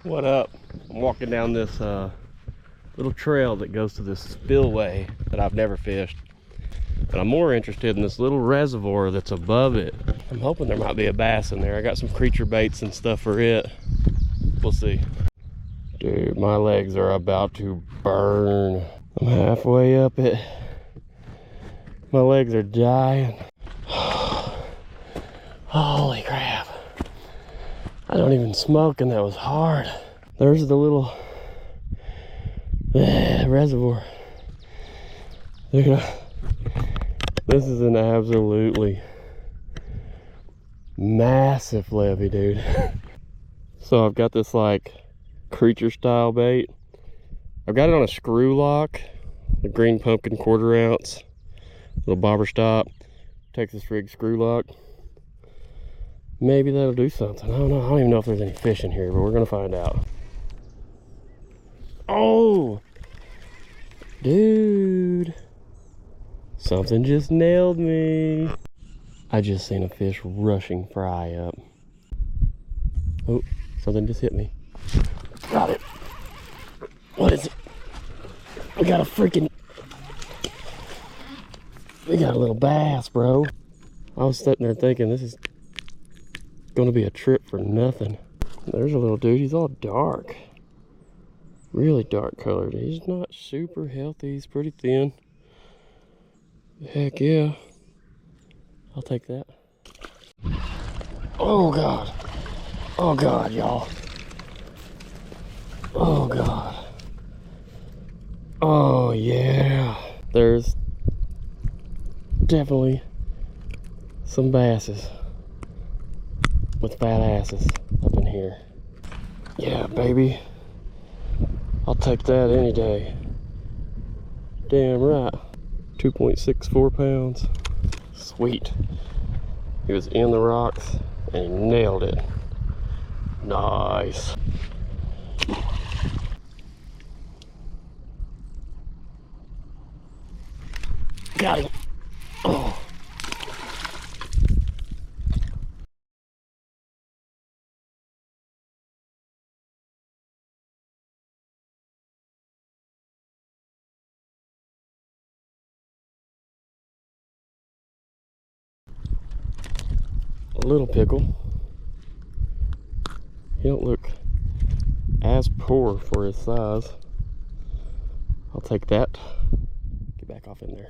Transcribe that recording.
What up? I'm walking down this little trail that goes to this spillway that I've never fished, but I'm more interested in this little reservoir that's above it. I'm hoping there might be a bass in there. I got some creature baits and stuff for it. We'll see. Dude, my legs are about to burn. I'm halfway up it. My legs are dying. Holy crap. I don't even smoke and that was hard. There's the little reservoir. Dude, this is an absolutely massive levee, dude. So I've got this like creature style bait. I've got it on a screw lock, the Green Pumpkin 1/4 ounce, little bobber stop, Texas rig screw lock. Maybe that'll do something. I don't know. I don't even know if there's any fish in here, but we're gonna find out. Oh, dude, something just nailed me. I just seen a fish rushing fry up. Oh, something just hit me. Got it. What is it? We got a little bass, bro. I was sitting there thinking this is gonna be a trip for nothing. There's a little dude. He's all dark, really dark colored. He's not super healthy. He's pretty thin. Heck yeah, I'll take that. Oh god, oh god, y'all. Oh god. Oh yeah, there's definitely some basses with fat asses up in here. Yeah, baby, I'll take that any day. Damn right. 2.64 pounds. Sweet. He was in the rocks and he nailed it. Nice. Got him. Oh. A little pickle. He don't look as poor for his size. I'll take that. Get back off in there.